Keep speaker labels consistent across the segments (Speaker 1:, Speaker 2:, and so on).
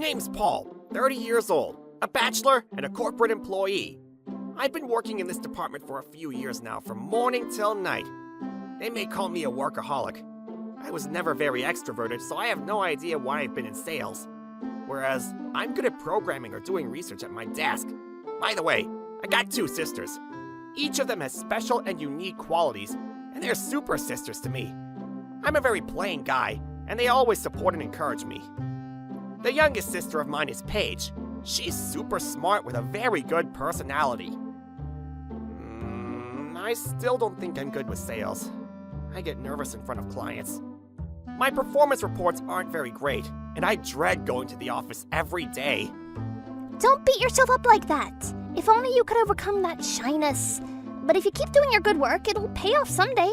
Speaker 1: name's Paul, 30 years old, a bachelor and a corporate employee. I've been working in this department for a few years now, from morning till night. They may call me a workaholic. I was never very extroverted, so I have no idea why I've been in sales. Whereas, I'm good at programming or doing research at my desk. By the way, I got 2 sisters. Each of them has special and unique qualities, and they're super sisters to me. I'm a very plain guy, and they always support and encourage me. The youngest sister of mine is Paige. She's super smart with a very good personality. I still don't think I'm good with sales. I get nervous in front of clients. My performance reports aren't very great, and I dread going to the office every day.
Speaker 2: Don't beat yourself up like that. If only you could overcome that shyness. But if you keep doing your good work, it'll pay off someday.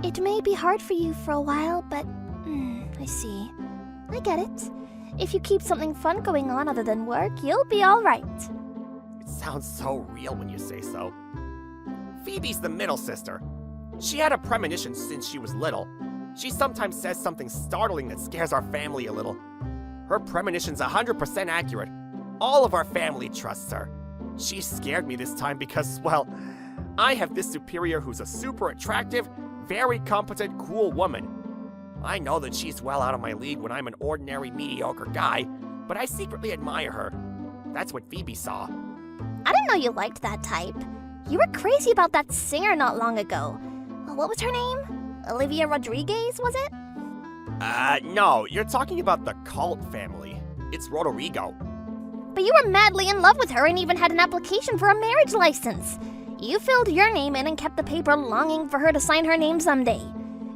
Speaker 2: It may be hard for you for a while, but I see. I get it. If you keep something fun going on other than work, you'll be all right.
Speaker 1: It sounds so real when you say so. Phoebe's the middle sister. She had a premonition since she was little. She sometimes says something startling that scares our family a little. Her premonition's 100% accurate. All of our family trusts her. She scared me this time because, well, I have this superior who's a super attractive, very competent, cool woman. I know that she's well out of my league when I'm an ordinary, mediocre guy, but I secretly admire her. That's what Phoebe saw.
Speaker 2: I didn't know you liked that type. You were crazy about that singer not long ago. What was her name? Olivia Rodriguez, was it?
Speaker 1: No, you're talking about the Cult family. It's Rodrigo.
Speaker 2: But you were madly in love with her and even had an application for a marriage license. You filled your name in and kept the paper longing for her to sign her name someday.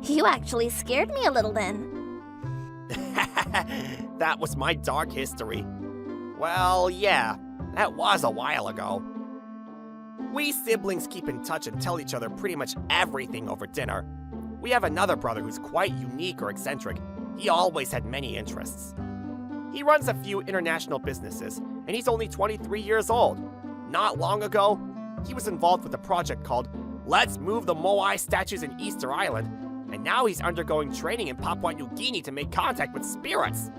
Speaker 2: You actually scared me a little then.
Speaker 1: That was my dark history. Well, yeah, that was a while ago. We siblings keep in touch and tell each other pretty much everything over dinner. We have another brother who's quite unique or eccentric. He always had many interests. He runs a few international businesses, and he's only 23 years old. Not long ago, he was involved with a project called Let's Move the Moai Statues in Easter Island, and now he's undergoing training in Papua New Guinea to make contact with spirits.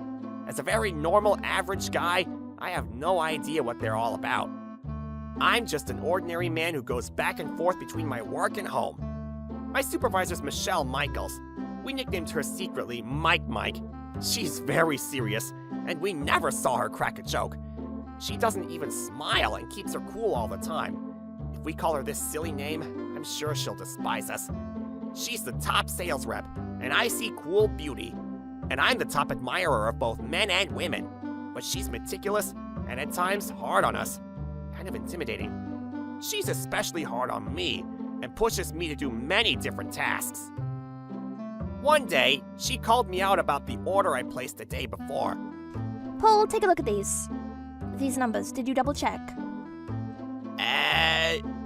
Speaker 1: As a very normal, average guy, I have no idea what they're all about. I'm just an ordinary man who goes back and forth between my work and home. My supervisor's Michelle Michaels. We nicknamed her secretly Mike. She's very serious, and we never saw her crack a joke. She doesn't even smile and keeps her cool all the time. If we call her this silly name, I'm sure she'll despise us. She's the top sales rep, and I see cool beauty. And I'm the top admirer of both men and women. But she's meticulous, and at times hard on us. Kind of intimidating. She's especially hard on me, and pushes me to do many different tasks. One day, she called me out about the order I placed the day before.
Speaker 2: Paul, take a look at these. These numbers, did you double check?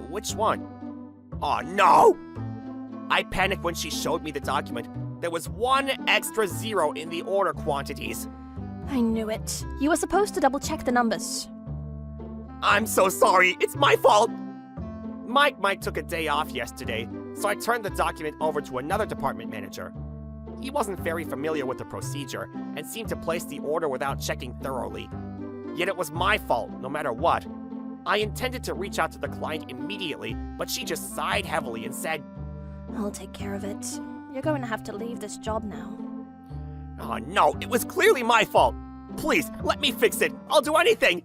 Speaker 1: Which one? Oh, no! I panicked when she showed me the document. There was 1 extra 0 in the order quantities.
Speaker 2: I knew it. You were supposed to double check the numbers.
Speaker 1: I'm so sorry, it's my fault! Mike took a day off yesterday, so I turned the document over to another department manager. He wasn't very familiar with the procedure and seemed to place the order without checking thoroughly. Yet it was my fault, no matter what. I intended to reach out to the client immediately, but she just sighed heavily and said,
Speaker 2: I'll take care of it. You're going to have to leave this job now.
Speaker 1: Oh no, it was clearly my fault. Please, let me fix it. I'll do anything.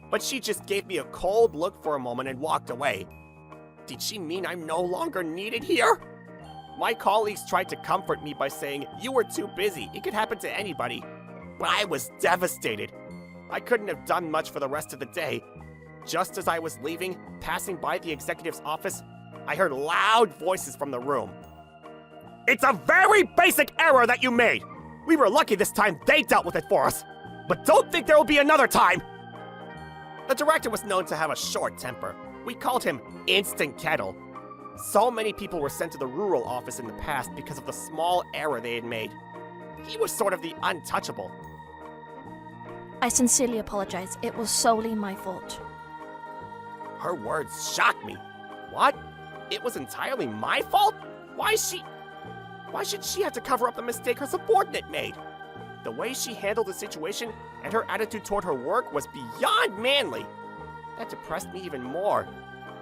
Speaker 1: But she just gave me a cold look for a moment and walked away. Did she mean I'm no longer needed here? My colleagues tried to comfort me by saying, you were too busy, it could happen to anybody. But I was devastated. I couldn't have done much for the rest of the day. Just as I was leaving, passing by the executive's office, I heard loud voices from the room. It's a very basic error that you made. We were lucky this time they dealt with it for us. But don't think there will be another time. The director was known to have a short temper. We called him Instant Kettle. So many people were sent to the rural office in the past because of the small error they had made. He was sort of the untouchable.
Speaker 2: I sincerely apologize. It was solely my fault.
Speaker 1: Her words shocked me. What? It was entirely my fault? Why should she have to cover up the mistake her subordinate made? The way she handled the situation and her attitude toward her work was beyond manly. That depressed me even more.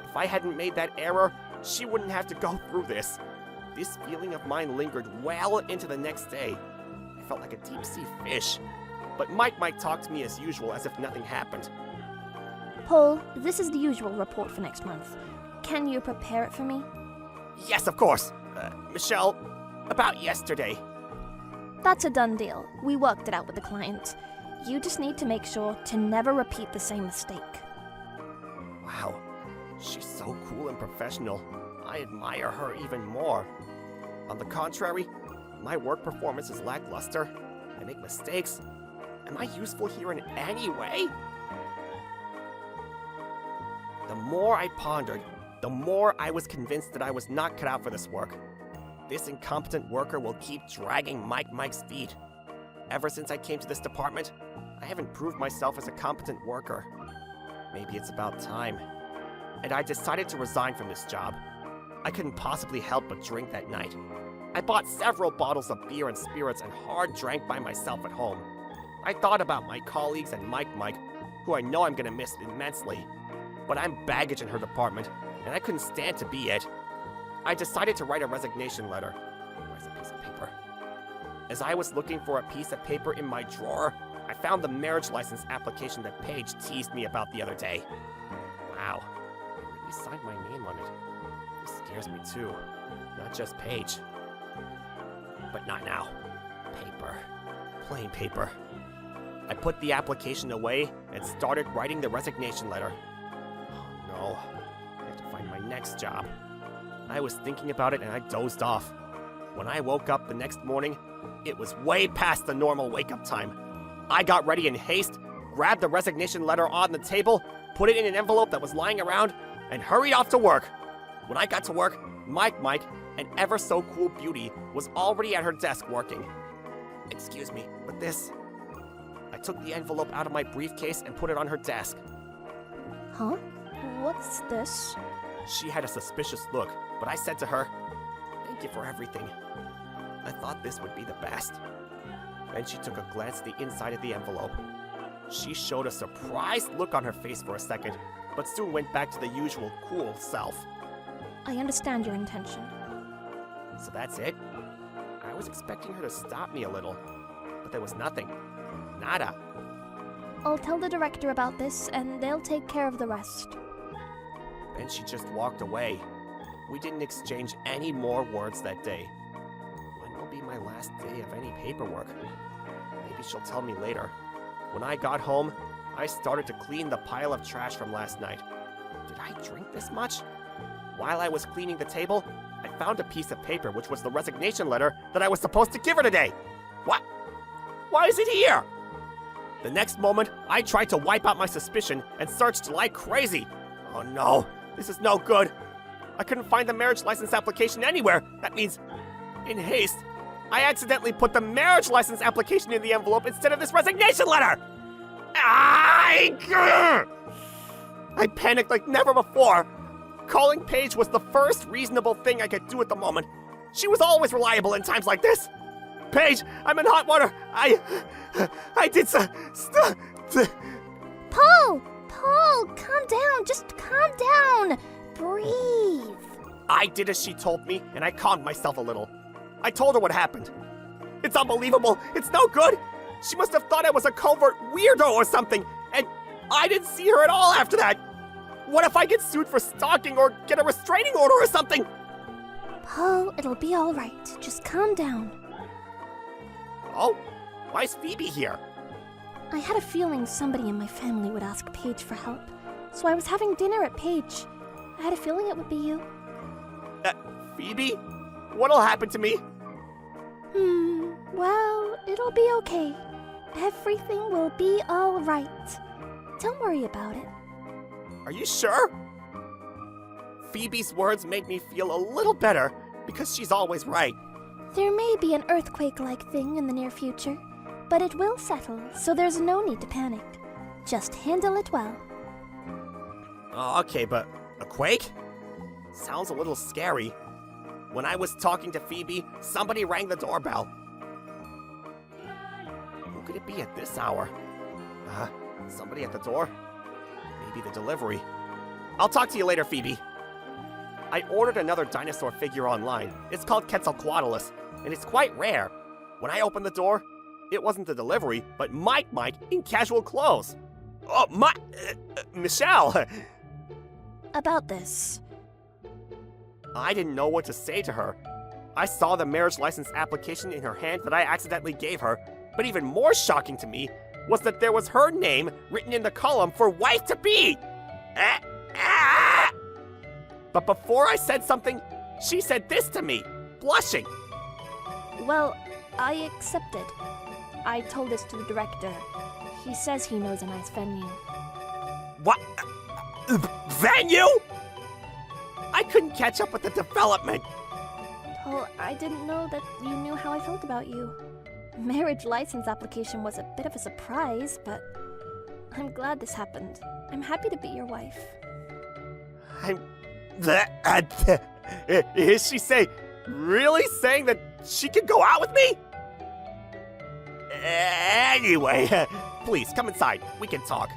Speaker 1: If I hadn't made that error, she wouldn't have to go through this. This feeling of mine lingered well into the next day. I felt like a deep-sea fish. But Mike talked to me as usual, as if nothing happened.
Speaker 2: Paul, this is the usual report for next month. Can you prepare it for me?
Speaker 1: Yes, of course. Michelle, about yesterday.
Speaker 2: That's a done deal. We worked it out with the client. You just need to make sure to never repeat the same mistake.
Speaker 1: Wow, she's so cool and professional. I admire her even more. On the contrary, my work performance is lackluster. I make mistakes. Am I useful here in any way? The more I pondered, the more I was convinced that I was not cut out for this work. This incompetent worker will keep dragging Mike's feet. Ever since I came to this department, I haven't proved myself as a competent worker. Maybe it's about time. And I decided to resign from this job. I couldn't possibly help but drink that night. I bought several bottles of beer and spirits and hard drank by myself at home. I thought about my colleagues and Mike, who I know I'm gonna miss immensely. But I'm baggage in her department, and I couldn't stand to be it. I decided to write a resignation letter. Where's a piece of paper? As I was looking for a piece of paper in my drawer, I found the marriage license application that Paige teased me about the other day. Wow, I really signed my name on it. This scares me too, not just Paige. But not now. Paper. Plain paper. I put the application away and started writing the resignation letter. Oh no, I have to find my next job. I was thinking about it and I dozed off. When I woke up the next morning, it was way past the normal wake-up time. I got ready in haste, grabbed the resignation letter on the table, put it in an envelope that was lying around, and hurried off to work. When I got to work, Mike, an ever-so-cool beauty, was already at her desk working. Excuse me, but this... I took the envelope out of my briefcase and put it on her desk.
Speaker 2: Huh? What's this?
Speaker 1: She had a suspicious look, but I said to her, "Thank you for everything. I thought this would be the best." Then she took a glance at the inside of the envelope. She showed a surprised look on her face for a second, but soon went back to the usual cool self.
Speaker 2: I understand your intention.
Speaker 1: So that's it? I was expecting her to stop me a little, but there was nothing. Nada.
Speaker 2: I'll tell the director about this, and they'll take care of the rest.
Speaker 1: Then she just walked away. We didn't exchange any more words that day. When will be my last day of any paperwork? Maybe she'll tell me later. When I got home, I started to clean the pile of trash from last night. Did I drink this much? While I was cleaning the table, I found a piece of paper which was the resignation letter that I was supposed to give her today. What? Why is it here? The next moment, I tried to wipe out my suspicion and searched like crazy. Oh no, this is no good. I couldn't find the marriage license application anywhere. That means, in haste, I accidentally put the marriage license application in the envelope instead of this resignation letter. I panicked like never before. Calling Paige was the first reasonable thing I could do at the moment. She was always reliable in times like this. Paige, I'm in hot water. I did
Speaker 2: Paul, calm down. Just calm down. Breathe.
Speaker 1: I did as she told me, and I calmed myself a little. I told her what happened. It's unbelievable. It's no good. She must have thought I was a covert weirdo or something, and I didn't see her at all after that. What if I get sued for stalking or get a restraining order or something?
Speaker 2: Paul, it'll be all right. Just calm down.
Speaker 1: Oh, why's Phoebe here?
Speaker 2: I had a feeling somebody in my family would ask Paige for help, so I was having dinner at Paige. I had a feeling it would be you.
Speaker 1: Phoebe? What'll happen to me?
Speaker 2: Well, it'll be okay. Everything will be all right. Don't worry about it.
Speaker 1: Are you sure? Phoebe's words made me feel a little better, because she's always right.
Speaker 2: There may be an earthquake-like thing in the near future, but it will settle, so there's no need to panic. Just handle it well.
Speaker 1: Oh, okay, but a quake? Sounds a little scary. When I was talking to Phoebe, somebody rang the doorbell. could it be at this hour? Somebody at the door? Maybe the delivery. I'll talk to you later, Phoebe. I ordered another dinosaur figure online. It's called Quetzalcoatlus, and it's quite rare. When I opened the door, it wasn't the delivery, but Mike in casual clothes. Oh, Michelle!
Speaker 2: About this.
Speaker 1: I didn't know what to say to her. I saw the marriage license application in her hand that I accidentally gave her, but even more shocking to me was that there was her name written in the column for wife-to-be! But before I said something, she said this to me, blushing.
Speaker 2: Well, I accepted. I told this to the director. He says he knows a nice venue.
Speaker 1: What? Venue? I couldn't catch up with the development.
Speaker 2: Well, I didn't know that you knew how I felt about you. Marriage license application was a bit of a surprise, but I'm glad this happened. I'm happy to be your wife.
Speaker 1: Is she really saying that she can go out with me? Anyway, please come inside. We can talk.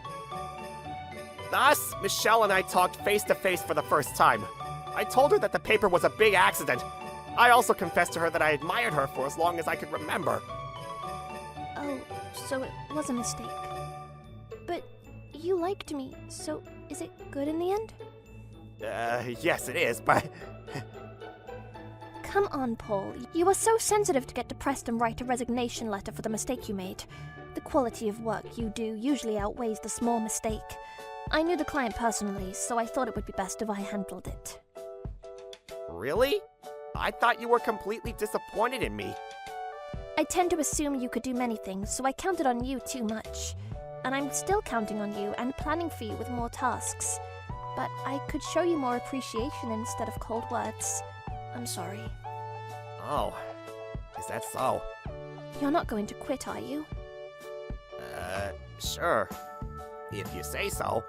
Speaker 1: Thus, Michelle and I talked face to face for the first time. I told her that the paper was a big accident. I also confessed to her that I admired her for as long as I could remember.
Speaker 2: Oh, so it was a mistake. But you liked me, so is it good in the end?
Speaker 1: Yes it is, but...
Speaker 2: Come on, Paul. You are so sensitive to get depressed and write a resignation letter for the mistake you made. The quality of work you do usually outweighs the small mistake. I knew the client personally, so I thought it would be best if I handled it.
Speaker 1: Really? I thought you were completely disappointed in me.
Speaker 2: I tend to assume you could do many things, so I counted on you too much. And I'm still counting on you and planning for you with more tasks. But I could show you more appreciation instead of cold words. I'm sorry.
Speaker 1: Oh, is that so?
Speaker 2: You're not going to quit, are you?
Speaker 1: Sure. If you say so.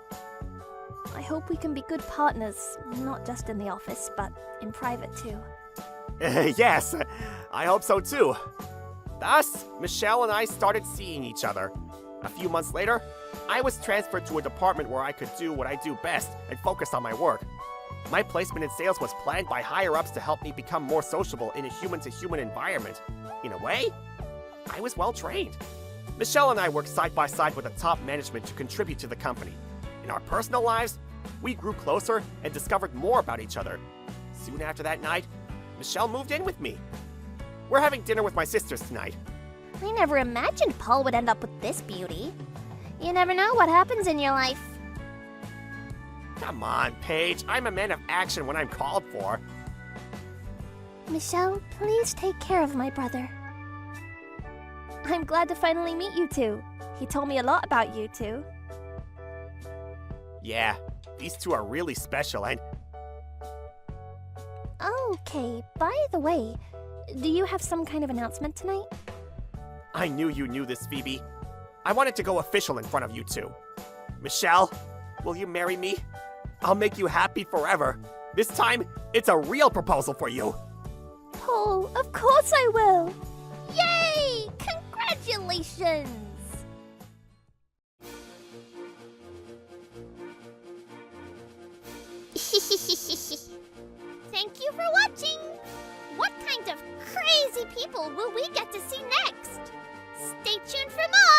Speaker 2: I hope we can be good partners, not just in the office, but in private too.
Speaker 1: Yes, I hope so too. Thus, Michelle and I started seeing each other. A few months later, I was transferred to a department where I could do what I do best and focus on my work. My placement in sales was planned by higher-ups to help me become more sociable in a human-to-human environment. In a way, I was well-trained. Michelle and I worked side by side with the top management to contribute to the company. In our personal lives, we grew closer and discovered more about each other. Soon after that night, Michelle moved in with me. We're having dinner with my sisters tonight.
Speaker 2: I never imagined Paul would end up with this beauty. You never know what happens in your life.
Speaker 1: Come on, Paige. I'm a man of action when I'm called for.
Speaker 2: Michelle, please take care of my brother. I'm glad to finally meet you two. He told me a lot about you two.
Speaker 1: Yeah, these two are really special and...
Speaker 2: Okay, by the way, do you have some kind of announcement tonight?
Speaker 1: I knew you knew this, Phoebe. I wanted to go official in front of you two. Michelle, will you marry me? I'll make you happy forever. This time, it's a real proposal for you.
Speaker 2: Paul, of course I will! Yay! Congratulations! Thank you for watching! What kind of crazy people will we get to see next? Stay tuned for more!